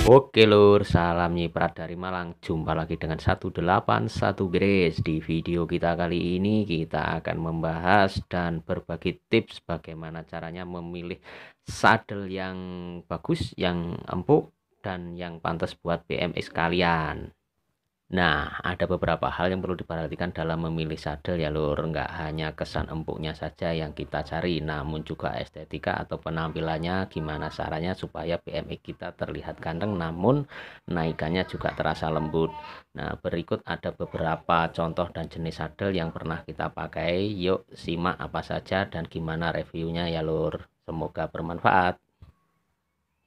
Oke lur, salam nyiprat dari Malang. Jumpa lagi dengan 181 Grace. Di video kita kali ini kita akan membahas dan berbagi tips bagaimana caranya memilih saddle yang bagus, yang empuk, dan yang pantas buat BMX kalian. Nah, ada beberapa hal yang perlu diperhatikan dalam memilih saddle ya lur. Nggak hanya kesan empuknya saja yang kita cari, namun juga estetika atau penampilannya, gimana caranya supaya BMX kita terlihat ganteng namun naikannya juga terasa lembut. Nah, berikut ada beberapa contoh dan jenis saddle yang pernah kita pakai. Yuk simak apa saja dan gimana reviewnya ya lur. Semoga bermanfaat.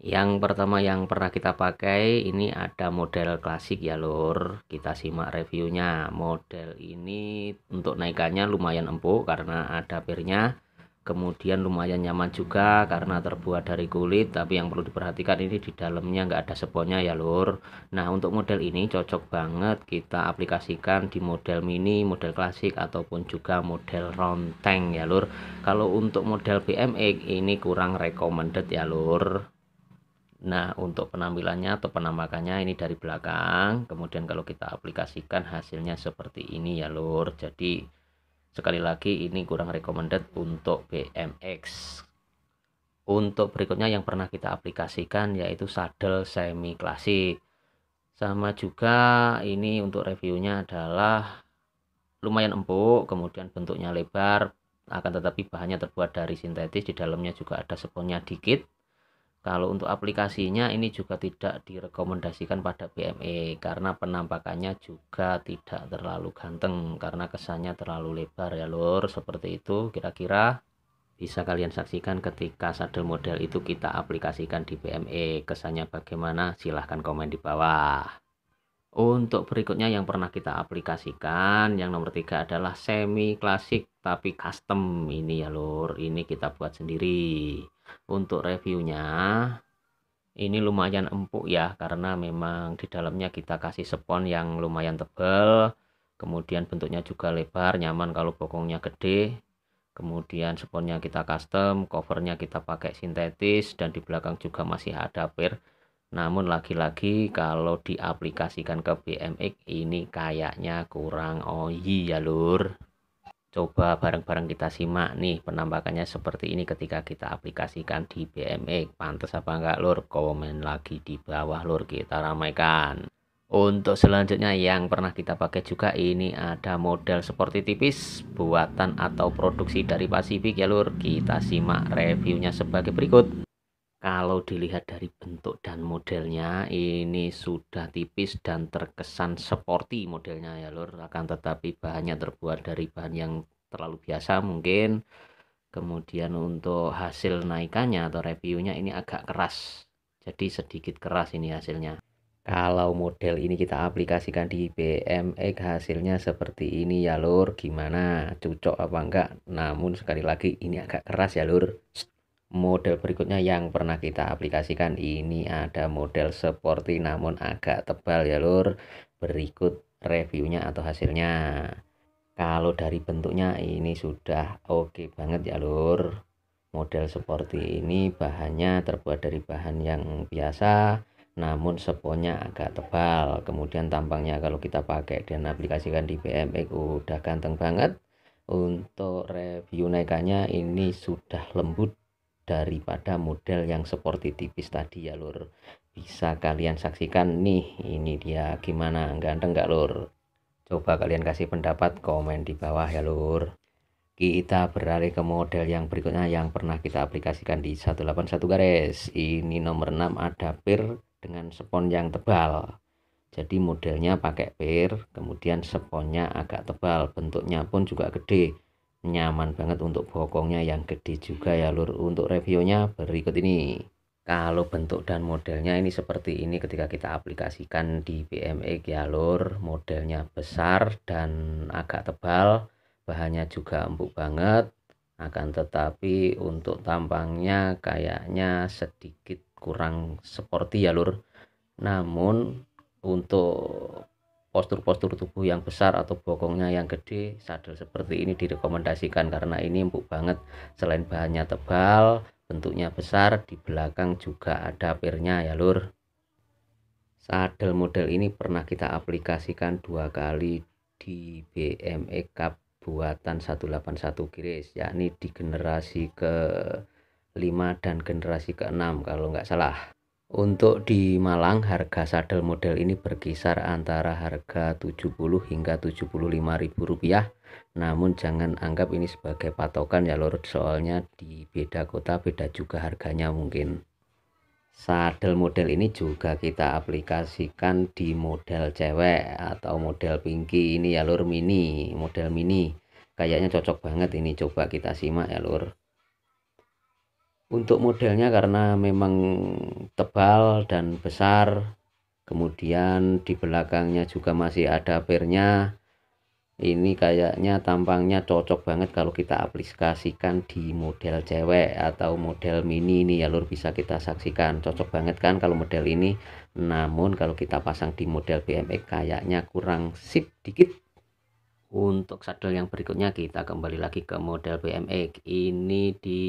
Yang pertama yang pernah kita pakai ini ada model klasik ya lur. Kita simak reviewnya. Model ini untuk naikannya lumayan empuk karena ada pirnya. Kemudian lumayan nyaman juga karena terbuat dari kulit. Tapi yang perlu diperhatikan ini di dalamnya nggak ada sponnya ya lur. Nah, untuk model ini cocok banget kita aplikasikan di model mini, model klasik ataupun juga model round tank ya lur. Kalau untuk model BMX ini kurang recommended ya lur. Nah, untuk penampilannya atau penampakannya ini dari belakang. Kemudian kalau kita aplikasikan hasilnya seperti ini ya lur. Jadi sekali lagi ini kurang recommended untuk BMX. Untuk berikutnya yang pernah kita aplikasikan yaitu saddle semi klasik. Sama juga ini untuk reviewnya adalah lumayan empuk, kemudian bentuknya lebar, akan tetapi bahannya terbuat dari sintetis, di dalamnya juga ada sponnya dikit. Kalau untuk aplikasinya ini juga tidak direkomendasikan pada BMX karena penampakannya juga tidak terlalu ganteng karena kesannya terlalu lebar ya lur. Seperti itu kira-kira bisa kalian saksikan ketika saddle model itu kita aplikasikan di BMX. Kesannya bagaimana? Silahkan komen di bawah. Untuk berikutnya yang pernah kita aplikasikan yang nomor 3 adalah semi klasik tapi custom ini ya lur. Ini kita buat sendiri. Untuk reviewnya ini lumayan empuk ya karena memang di dalamnya kita kasih spons yang lumayan tebal, kemudian bentuknya juga lebar, nyaman kalau bokongnya gede. Kemudian sponnya kita custom, covernya kita pakai sintetis, dan di belakang juga masih ada pir. Namun lagi-lagi kalau diaplikasikan ke BMX ini kayaknya kurang oyi ya lur. Coba bareng-bareng kita simak nih penampakannya seperti ini ketika kita aplikasikan di BMX. Pantas apa enggak lur? Komen lagi di bawah lur, kita ramaikan. Untuk selanjutnya yang pernah kita pakai juga ini ada model seperti tipis buatan atau produksi dari Pasifik ya lur. Kita simak reviewnya sebagai berikut. Kalau dilihat dari bentuk dan modelnya ini sudah tipis dan terkesan sporty modelnya ya lur, akan tetapi bahannya terbuat dari bahan yang terlalu biasa mungkin. Kemudian untuk hasil naikannya atau reviewnya ini agak keras, jadi sedikit keras ini hasilnya. Kalau model ini kita aplikasikan di BMX hasilnya seperti ini ya lur. Gimana, cocok apa enggak? Namun sekali lagi ini agak keras ya lur. Model berikutnya yang pernah kita aplikasikan ini ada model sporty namun agak tebal ya lur. Berikut reviewnya atau hasilnya. Kalau dari bentuknya ini sudah oke banget ya lur. Model seperti ini bahannya terbuat dari bahan yang biasa namun sponnya agak tebal. Kemudian tampangnya kalau kita pakai dan aplikasikan di BMX udah ganteng banget. Untuk review naikannya ini sudah lembut daripada model yang seperti tipis tadi ya lur. Bisa kalian saksikan nih, ini dia gimana, ganteng nggak lur? Coba kalian kasih pendapat, komen di bawah ya lur. Kita beralih ke model yang berikutnya yang pernah kita aplikasikan di 181 garis. Ini nomor 6 ada pir dengan spons yang tebal. Jadi modelnya pakai pir, kemudian sponnya agak tebal, bentuknya pun juga gede. Nyaman banget untuk bokongnya yang gede juga ya lur. Untuk reviewnya berikut ini. Kalau bentuk dan modelnya ini seperti ini ketika kita aplikasikan di BMX ya lur. Modelnya besar dan agak tebal, bahannya juga empuk banget. Akan tetapi untuk tampangnya kayaknya sedikit kurang sporty ya lur. Namun untuk postur-postur tubuh yang besar atau bokongnya yang gede, saddle seperti ini direkomendasikan karena ini empuk banget. Selain bahannya tebal, bentuknya besar, di belakang juga ada pirnya ya lur. Sadel model ini pernah kita aplikasikan 2 kali di BMX Cup buatan 181 Grace, yakni di generasi ke-5 dan generasi ke-6 kalau nggak salah. Untuk di Malang, harga sadel model ini berkisar antara harga 70 hingga 75.000 rupiah. Namun jangan anggap ini sebagai patokan ya lur, soalnya di beda kota beda juga harganya mungkin. Sadel model ini juga kita aplikasikan di model cewek atau model pinky ini ya lur, model mini. Kayaknya cocok banget ini, coba kita simak ya lur. Untuk modelnya karena memang tebal dan besar, kemudian di belakangnya juga masih ada pernya. Ini kayaknya tampangnya cocok banget kalau kita aplikasikan di model cewek atau model mini ini ya lur, bisa kita saksikan cocok banget kan kalau model ini. Namun kalau kita pasang di model BMX kayaknya kurang sip dikit. Untuk sadel yang berikutnya kita kembali lagi ke model BMX ini di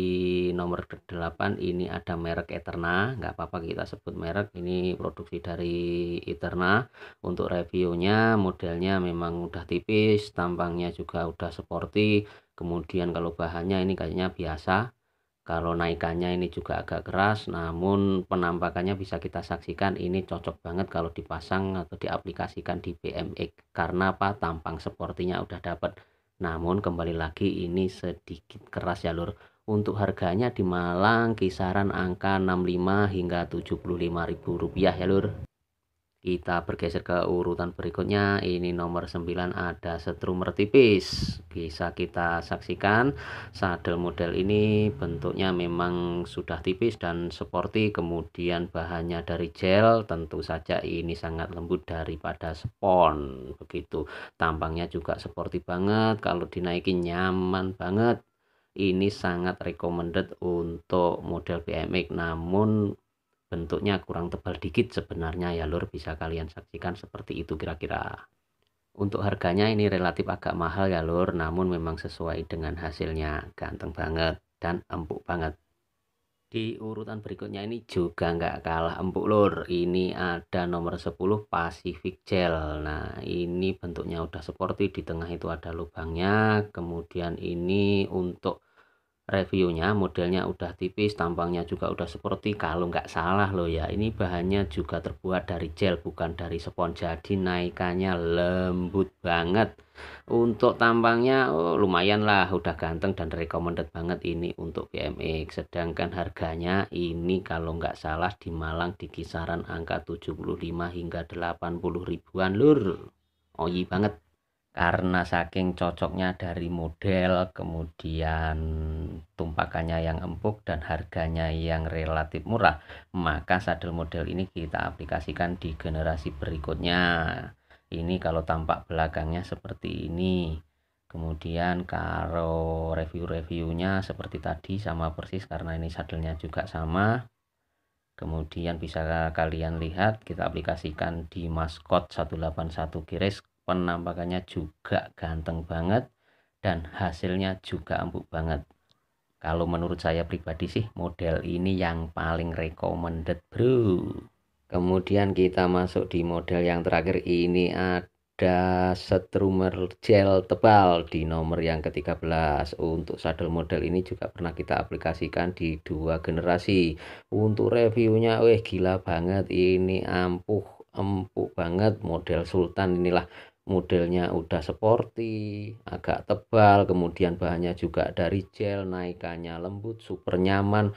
nomor 8. Ini ada merek Eterna, nggak apa-apa kita sebut merek, ini produksi dari Eterna. Untuk reviewnya, modelnya memang udah tipis, tampangnya juga udah sporty. Kemudian kalau bahannya ini kayaknya biasa, kalau naikannya ini juga agak keras, namun penampakannya bisa kita saksikan ini cocok banget kalau dipasang atau diaplikasikan di BMX. Karena apa? Tampang sportinya udah dapat. Namun kembali lagi ini sedikit keras ya lur. Untuk harganya di Malang kisaran angka 65 hingga 75.000 rupiah ya lur. Kita bergeser ke urutan berikutnya. Ini nomor 9 ada strummer tipis. Bisa kita saksikan sadel model ini bentuknya memang sudah tipis dan sporty. Kemudian bahannya dari gel. Tentu saja ini sangat lembut daripada spon. Begitu. Tampangnya juga sporty banget. Kalau dinaikin nyaman banget. Ini sangat recommended untuk model BMX. Namun bentuknya kurang tebal dikit sebenarnya ya lur, bisa kalian saksikan seperti itu kira-kira. Untuk harganya ini relatif agak mahal ya lur, namun memang sesuai dengan hasilnya, ganteng banget dan empuk banget. Di urutan berikutnya ini juga nggak kalah empuk lur, ini ada nomor 10 Pacific Gel. Nah ini bentuknya udah sporty, di tengah itu ada lubangnya. Kemudian ini untuk reviewnya modelnya udah tipis, tampangnya juga udah seperti, kalau nggak salah loh ya, ini bahannya juga terbuat dari gel bukan dari spons, jadi naikannya lembut banget. Untuk tampangnya lumayan lah, udah ganteng dan recommended banget ini untuk BMX. Sedangkan harganya ini kalau nggak salah di Malang di kisaran angka 75 hingga 80 ribuan lur. Oyi banget. Karena saking cocoknya dari model, kemudian tumpakannya yang empuk dan harganya yang relatif murah, maka sadel model ini kita aplikasikan di generasi berikutnya. Ini kalau tampak belakangnya seperti ini. Kemudian kalau review-reviewnya seperti tadi sama persis karena ini sadelnya juga sama. Kemudian bisa kalian lihat kita aplikasikan di Maskot 181 Gires, penampakannya juga ganteng banget dan hasilnya juga empuk banget. Kalau menurut saya pribadi sih model ini yang paling recommended bro. Kemudian kita masuk di model yang terakhir, ini ada strummer gel tebal di nomor yang ke-13. Untuk sadel model ini juga pernah kita aplikasikan di 2 generasi. Untuk reviewnya gila banget, ini empuk banget, model Sultan inilah. Modelnya udah sporty, agak tebal, kemudian bahannya juga dari gel, naikannya lembut, super nyaman.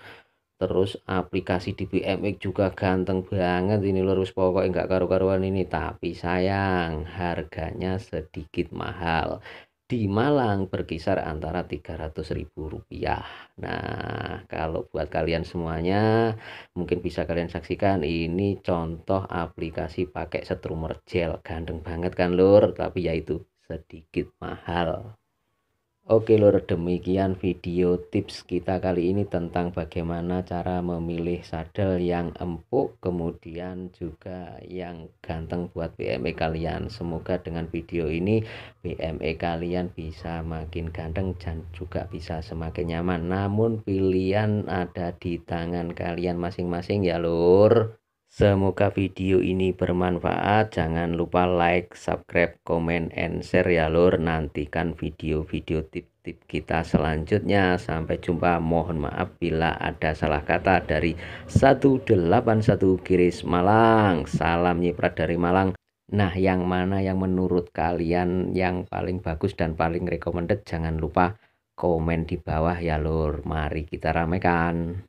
Terus aplikasi di BMX juga ganteng banget ini lurus, pokoknya enggak karu-karuan ini. Tapi sayang harganya sedikit mahal, di Malang berkisar antara 300.000 rupiah. Nah kalau buat kalian semuanya mungkin bisa kalian saksikan, ini contoh aplikasi pakai strummer gel, ganteng banget kan lur, tapi yaitu sedikit mahal. Oke lur, demikian video tips kita kali ini tentang bagaimana cara memilih sadel yang empuk kemudian juga yang ganteng buat BMX kalian. Semoga dengan video ini BMX kalian bisa makin ganteng dan juga bisa semakin nyaman. Namun pilihan ada di tangan kalian masing-masing ya lur. Semoga video ini bermanfaat. Jangan lupa like, subscribe, komen, and share ya lur. Nantikan video-video tip-tip kita selanjutnya. Sampai jumpa. Mohon maaf bila ada salah kata dari 181 Giris Malang. Salam nyiprat dari Malang. Nah, yang mana yang menurut kalian yang paling bagus dan paling recommended? Jangan lupa komen di bawah ya lur. Mari kita ramekan.